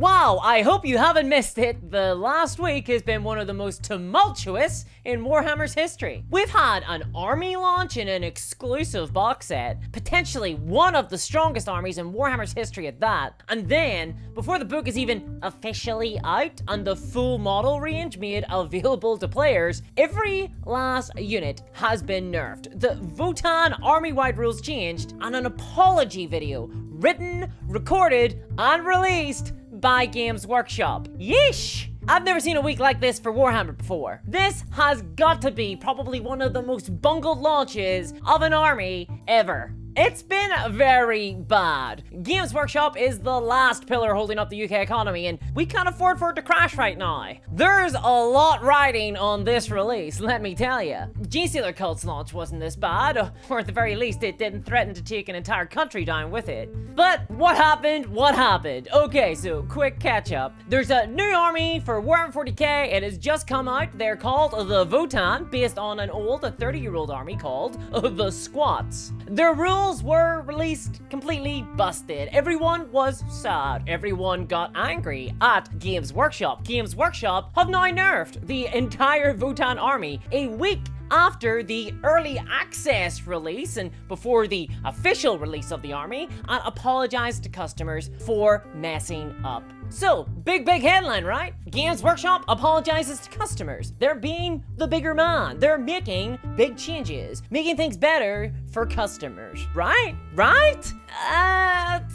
Wow, I hope you haven't missed it. The last week has been one of the most tumultuous in Warhammer's history. We've had an army launch in an exclusive box set, potentially one of the strongest armies in Warhammer's history at that, and then, before the book is even officially out and the full model range made available to players, every last unit has been nerfed. The Votann army-wide rules changed, and an apology video written, recorded, and released by Games Workshop. Yeesh! I've never seen a week like this for Warhammer before. This has got to be probably one of the most bungled launches of an army ever. It's been very bad. Games Workshop is the last pillar holding up the UK economy, and we can't afford for it to crash right now. There's a lot riding on this release, let me tell you. Genestealer Cult's launch wasn't this bad, or at the very least it didn't threaten to take an entire country down with it. But what happened? What happened? Okay, so quick catch up. There's a new army for Warhammer 40k. It has just come out. They're called the Votann, based on an old 30-year-old army called the Squats. Their rules were released completely busted. Everyone was sad. Everyone got angry at Games Workshop. Games Workshop have now nerfed the entire Votann army a week after the early access release and before the official release of the army, and apologized to customers for messing up. So, big headline, right? Games Workshop apologizes to customers. They're being the bigger man. They're making big changes, making things better for customers, right? Right?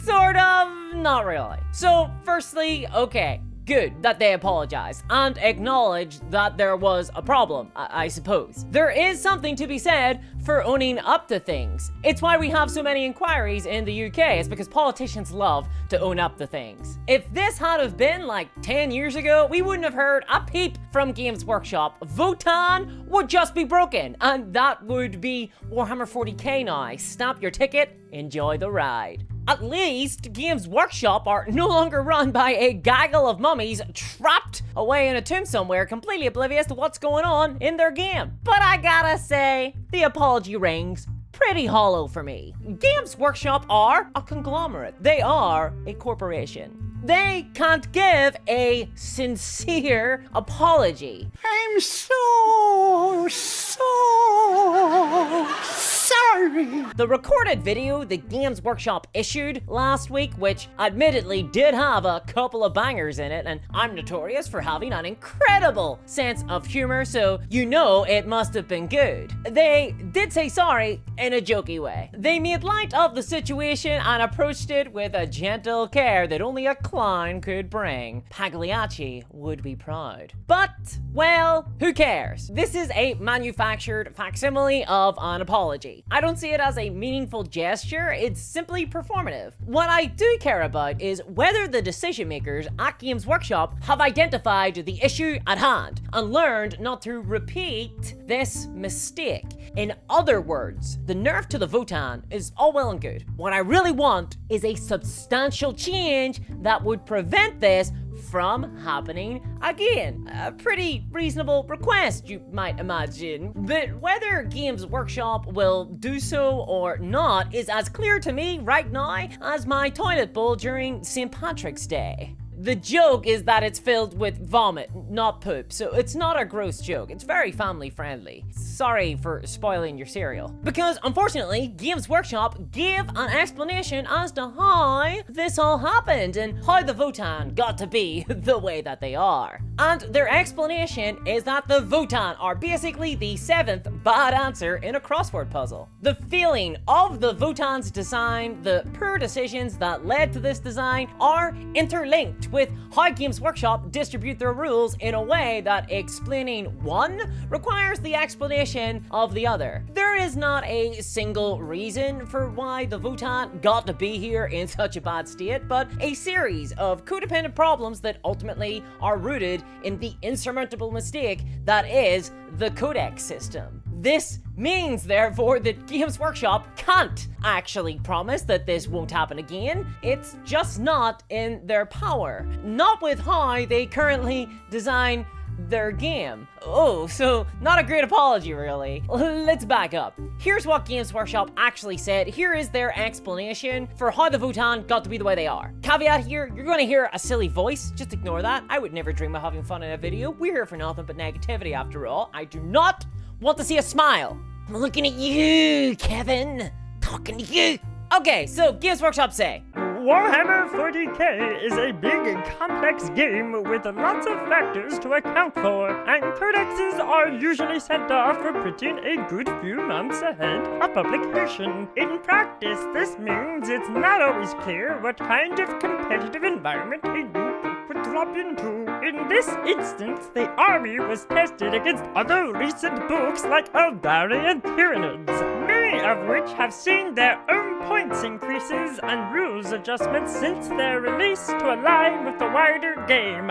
Sort of, not really. So, firstly, okay, good that they apologized and acknowledged that there was a problem, I suppose. There is something to be said for owning up to things. It's why we have so many inquiries in the UK. It's because politicians love to own up to things. If this had have been like 10 years ago, we wouldn't have heard a peep from Games Workshop. Votann would just be broken, and that would be Warhammer 40k now. Snap your ticket, enjoy the ride. At least, Games Workshop are no longer run by a gaggle of mummies trapped away in a tomb somewhere, completely oblivious to what's going on in their game. But I gotta say, the apology rings pretty hollow for me. Games Workshop are a conglomerate. They are a corporation. They can't give a sincere apology. I'm so sorry. The recorded video the Games Workshop issued last week, which admittedly did have a couple of bangers in it, and I'm notorious for having an incredible sense of humor, so you know it must have been good. They did say sorry in a jokey way. They made light of the situation and approached it with a gentle care that only a clown could bring. Pagliacci would be proud. But, well, who cares? This is a manufactured facsimile of an apology. I don't see it as a meaningful gesture, it's simply performative. What I do care about is whether the decision makers at Games Workshop have identified the issue at hand and learned not to repeat this mistake. In other words, the nerf to the Votann is all well and good. What I really want is a substantial change that would prevent this from happening again. A pretty reasonable request, you might imagine. But whether Games Workshop will do so or not is as clear to me right now as my toilet bowl during St. Patrick's Day. The joke is that it's filled with vomit, not poop, so it's not a gross joke. It's very family friendly. Sorry for spoiling your cereal. Because unfortunately, Games Workshop gave an explanation as to how this all happened and how the Votann got to be the way that they are. And their explanation is that the Votann are basically the 7th bad answer in a crossword puzzle. The feeling of the Votann's design, the poor decisions that led to this design, are interlinked with how Games Workshop distribute their rules in a way that explaining one requires the explanation of the other. There is not a single reason for why the Votann got to be here in such a bad state, but a series of codependent problems that ultimately are rooted in the insurmountable mistake that is the codex system. This means, therefore, that Games Workshop can't actually promise that this won't happen again. It's just not in their power. Not with how they currently design their game. Oh, so not a great apology, really. Let's back up. Here's what Games Workshop actually said. Here is their explanation for how the Votann got to be the way they are. Caveat here, you're going to hear a silly voice. Just ignore that. I would never dream of having fun in a video. We're here for nothing but negativity after all. I do not want to see a smile. I'm looking at you, Kevin. Talking to you. Okay, so Games Workshop say, Warhammer 40k is a big and complex game with lots of factors to account for, and codexes are usually sent off for printing a good few months ahead of publication. In practice, this means it's not always clear what kind of competitive environment a new book would drop into. In this instance, the army was tested against other recent books like Eldari and Tyranids, many of which have seen their own points increases and rules adjustments since their release to align with the wider game.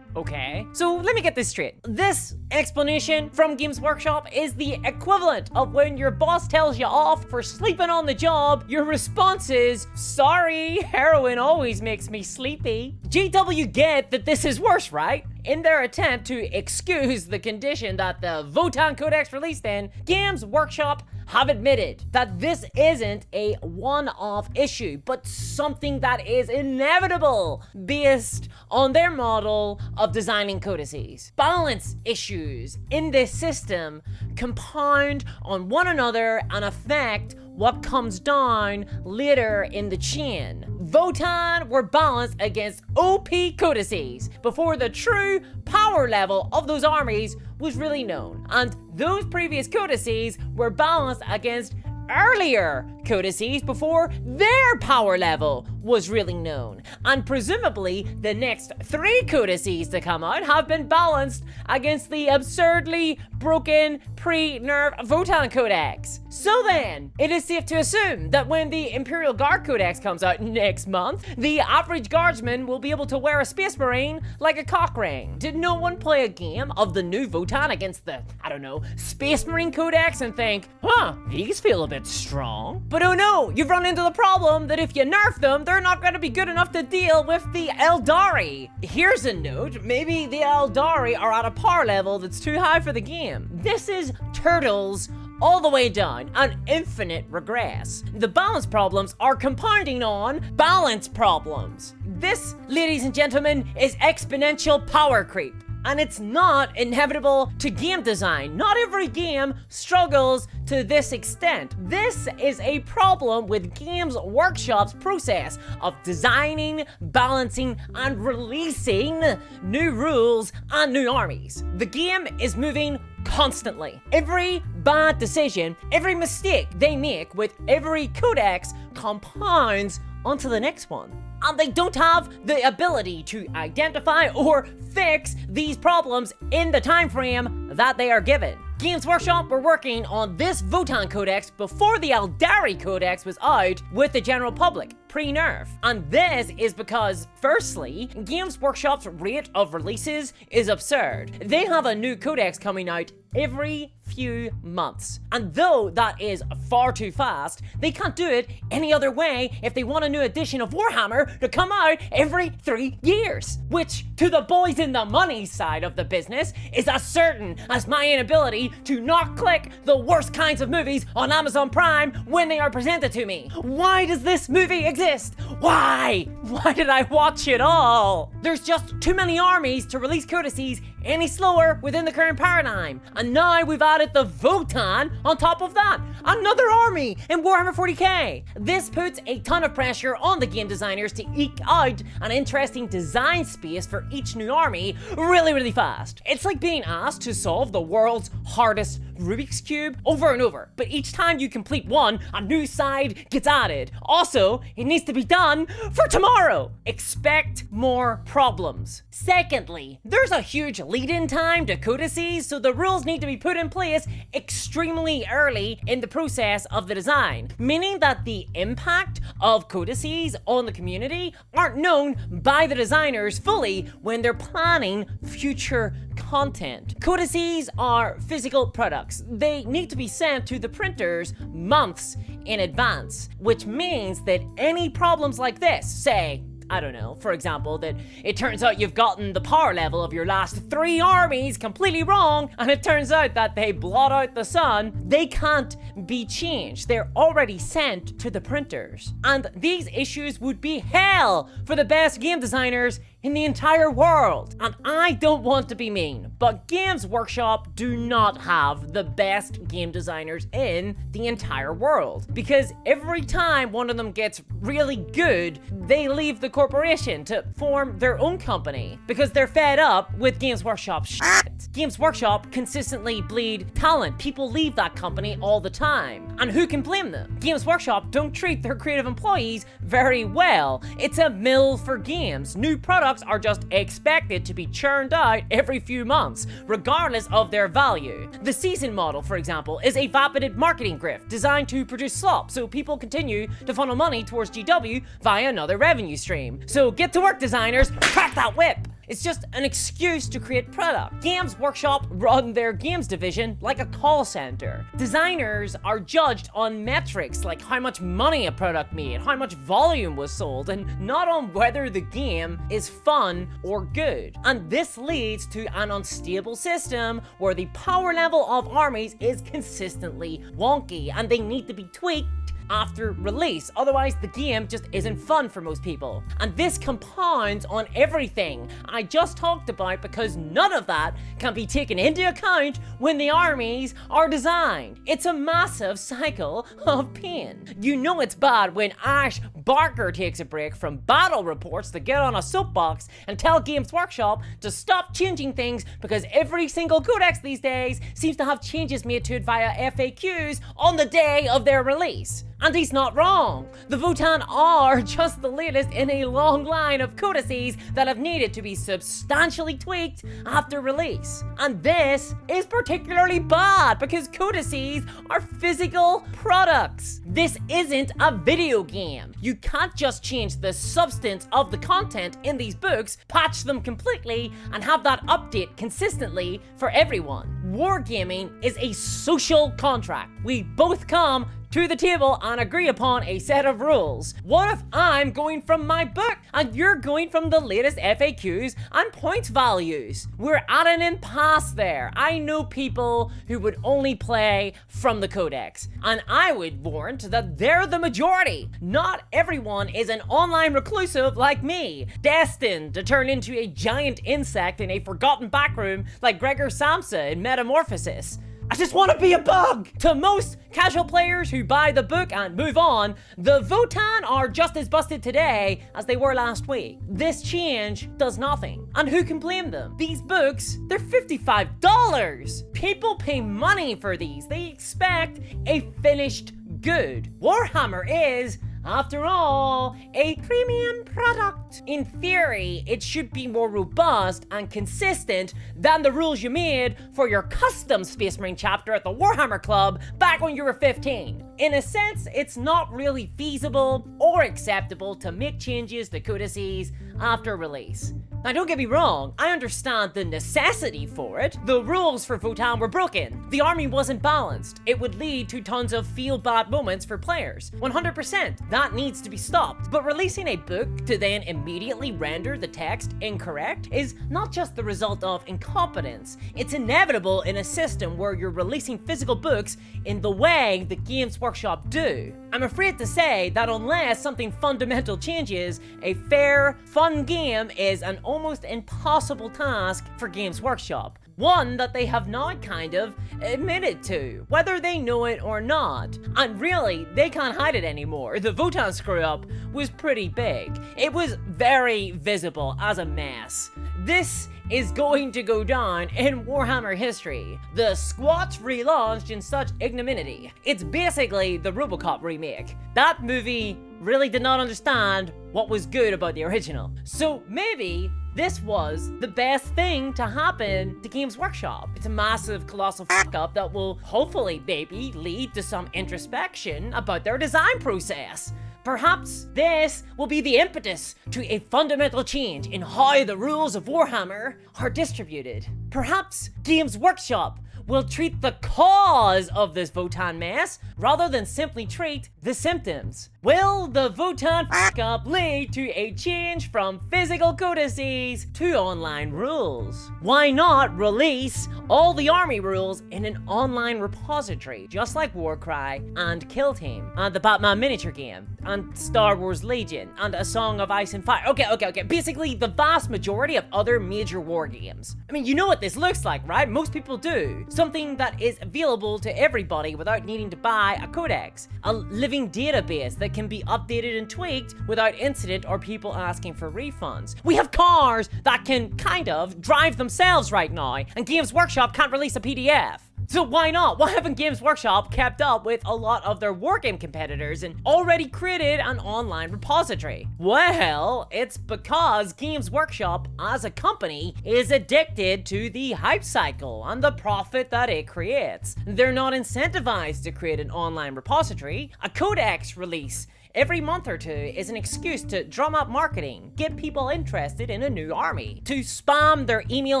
okay, so let me get this straight. This explanation from Games Workshop is the equivalent of when your boss tells you off for sleeping on the job. Your response is, sorry, heroin always makes me sleepy. GW get that this is worse, right? In their attempt to excuse the condition that the Votann Codex released in, Games Workshop have admitted that this isn't a one-off issue, but something that is inevitable based on their model of designing codices. Balance issues in this system compound on one another and affect what comes down later in the chain. Votann were balanced against OP codices before the true power level of those armies was really known, and those previous codices were balanced against earlier codices before their power level was really known. And presumably, the next 3 codices to come out have been balanced against the absurdly broken pre-nerf Votann Codex. So then, it is safe to assume that when the Imperial Guard Codex comes out next month, the average guardsman will be able to wear a Space Marine like a cock ring. Did no one play a game of the new Votann against the, I don't know, Space Marine Codex and think, huh, these feel a bit strong? But oh no, you've run into the problem that if you nerf them, they're not going to be good enough to deal with the Eldari. Here's a note, maybe the Eldari are at a power level that's too high for the game. This is Turtles all the way down, an infinite regress. The balance problems are compounding on balance problems. This, ladies and gentlemen, is exponential power creep. And it's not inevitable to game design. Not every game struggles to this extent. This is a problem with Games Workshop's process of designing, balancing, and releasing new rules and new armies. The game is moving constantly. Every bad decision, every mistake they make with every codex compounds onto the next one. And they don't have the ability to identify or fix these problems in the time frame that they are given. Games Workshop were working on this Votann Codex before the Eldari Codex was out with the general public, pre-nerf. And this is because, firstly, Games Workshop's rate of releases is absurd. They have a new codex coming out every few months. And though that is far too fast, they can't do it any other way if they want a new edition of Warhammer to come out every 3 years. Which, to the boys in the money side of the business, is as certain as my inability to not click the worst kinds of movies on Amazon Prime when they are presented to me. Why does this movie exist? Why? Why did I watch it all? There's just too many armies to release codices any slower within the current paradigm. And now we've added the Votann on top of that. Another army in Warhammer 40k. This puts a ton of pressure on the game designers to eke out an interesting design space for each new army really fast. It's like being asked to solve the world's hardest Rubik's Cube over and over, but each time you complete one, a new side gets added. Also, it needs to be done for tomorrow. Expect more problems. Secondly, there's a huge lead-in time to codices, so the rules need to be put in place extremely early in the process of the design, meaning that the impact of codices on the community aren't known by the designers fully when they're planning future content. Codices are physical products. They need to be sent to the printers months in advance, which means that any problems like this, say, I don't know, for example, that it turns out you've gotten the power level of your last 3 armies completely wrong, and it turns out that they blot out the sun, they can't be changed. They're already sent to the printers. And these issues would be hell for the best game designers in the entire world. And I don't want to be mean, but Games Workshop do not have the best game designers in the entire world. Because every time one of them gets really good, they leave the corporation to form their own company because they're fed up with Games Workshop shit. Games Workshop consistently bleed talent. People leave that company all the time. And who can blame them? Games Workshop don't treat their creative employees very well. It's a mill for games. New products are just expected to be churned out every few months, regardless of their value. The season model, for example, is a vapid marketing grift designed to produce slop so people continue to funnel money towards GW via another revenue stream. So get to work, designers, crack that whip! It's just an excuse to create product. Games Workshop run their games division like a call center. Designers are judged on metrics like how much money a product made, how much volume was sold, and not on whether the game is fun or good. And this leads to an unstable system where the power level of armies is consistently wonky and they need to be tweaked after release, otherwise the game just isn't fun for most people. And this compounds on everything I just talked about because none of that can be taken into account when the armies are designed. It's a massive cycle of pain. You know it's bad when Ash Barker takes a break from battle reports to get on a soapbox and tell Games Workshop to stop changing things because every single codex these days seems to have changes made to it via FAQs on the day of their release. And he's not wrong. The Votann are just the latest in a long line of codices that have needed to be substantially tweaked after release. And this is particularly bad because codices are physical products. This isn't a video game. You can't just change the substance of the content in these books, patch them completely, and have that update consistently for everyone. Wargaming is a social contract. We both come to the table and agree upon a set of rules. What if I'm going from my book and you're going from the latest FAQs and points values? We're at an impasse there. I know people who would only play from the codex, and I would warrant that they're the majority. Not everyone is an online reclusive like me, destined to turn into a giant insect in a forgotten backroom like Gregor Samsa in Metamorphosis. I just want to be a bug! To most casual players who buy the book and move on, the Votann are just as busted today as they were last week. This change does nothing. And who can blame them? These books, they're $55! People pay money for these. They expect a finished good. Warhammer is, after all, a premium product. In theory, it should be more robust and consistent than the rules you made for your custom Space Marine chapter at the Warhammer Club back when you were 15. In a sense, it's not really feasible or acceptable to make changes to codices after release. Now don't get me wrong, I understand the necessity for it. The rules for Votann were broken. The army wasn't balanced. It would lead to tons of feel-bad moments for players. 100%, that needs to be stopped. But releasing a book to then immediately render the text incorrect is not just the result of incompetence. It's inevitable in a system where you're releasing physical books in the way the Games Workshop do. I'm afraid to say that unless something fundamental changes, a fair, fun game is an almost impossible task for Games Workshop. One that they have now kind of admitted to, whether they know it or not. And really, they can't hide it anymore. The Votann screw-up was pretty big. It was very visible as a mess. This is going to go down in Warhammer history. The Squatch relaunched in such ignominy. It's basically the RoboCop remake. That movie really did not understand what was good about the original. So maybe this was the best thing to happen to Games Workshop. It's a massive, colossal fuck-up that will hopefully maybe lead to some introspection about their design process. Perhaps this will be the impetus to a fundamental change in how the rules of Warhammer are distributed. Perhaps Games Workshop will treat the cause of this Votann mess rather than simply treat the symptoms. Will the Votan f***up lead to a change from physical codices to online rules? Why not release all the army rules in an online repository, just like Warcry and Kill Team, and the Batman miniature game, and Star Wars Legion, and A Song of Ice and Fire? Okay. Basically, the vast majority of other major war games. I mean, you know what this looks like, right? Most people do. Something that is available to everybody without needing to buy a codex. A living database that can be updated and tweaked without incident or people asking for refunds. We have cars that can kind of drive themselves right now, and Games Workshop can't release a PDF. So why not? Why haven't Games Workshop kept up with a lot of their wargame competitors and already created an online repository? Well, it's because Games Workshop as a company is addicted to the hype cycle and the profit that it creates. They're not incentivized to create an online repository. A codex release every month or two is an excuse to drum up marketing, get people interested in a new army, to spam their email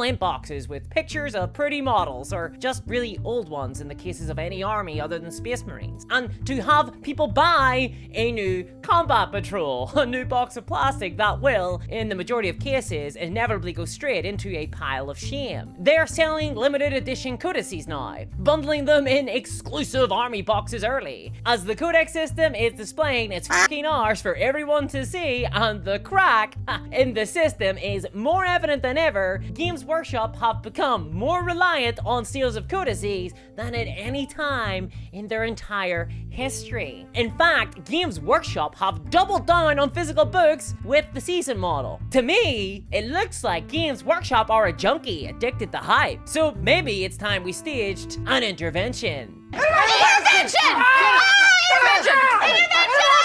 inboxes with pictures of pretty models, or just really old ones in the cases of any army other than Space Marines, and to have people buy a new combat patrol, a new box of plastic that will, in the majority of cases, inevitably go straight into a pile of shame. They're selling limited edition codices now, bundling them in exclusive army boxes early, as the codex system is displaying its fucking arse for everyone to see, and the crack in the system is more evident than ever. Games Workshop have become more reliant on sales of codices than at any time in their entire history. In fact, Games Workshop have doubled down on physical books with the season model. To me, it looks like Games Workshop are a junkie addicted to hype. So maybe it's time we staged an intervention.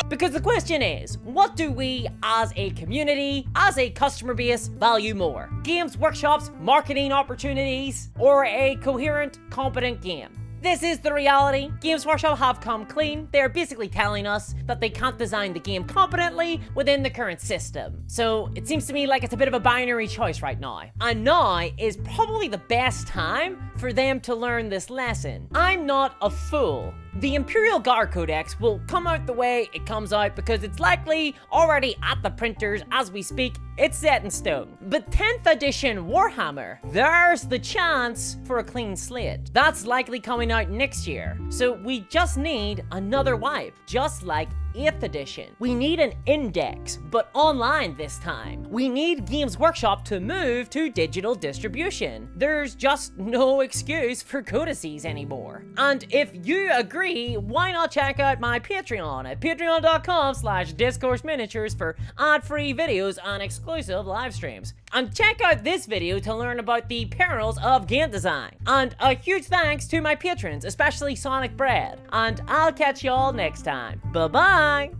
Because the question is, what do we as a community, as a customer base, value more? Games Workshop's marketing opportunities or a coherent, competent game? This is the reality. Games Workshop have come clean. They're basically telling us that they can't design the game competently within the current system. So it seems to me like it's a bit of a binary choice right now. And now is probably the best time for them to learn this lesson. I'm not a fool. The Imperial Guard Codex will come out the way it comes out because it's likely already at the printers as we speak. It's set in stone. But 10th edition Warhammer, there's the chance for a clean slate. That's likely coming out next year. So we just need another wipe, just like 8th edition. We need an index, but online this time. We need Games Workshop to move to digital distribution. There's just no excuse for codices anymore. And if you agree, why not check out my Patreon at patreon.com/Discourse Miniatures for ad-free videos and exclusive live streams. And check out this video to learn about the perils of game design. And a huge thanks to my patrons, especially Sonic Bread. And I'll catch y'all next time. Bye-bye!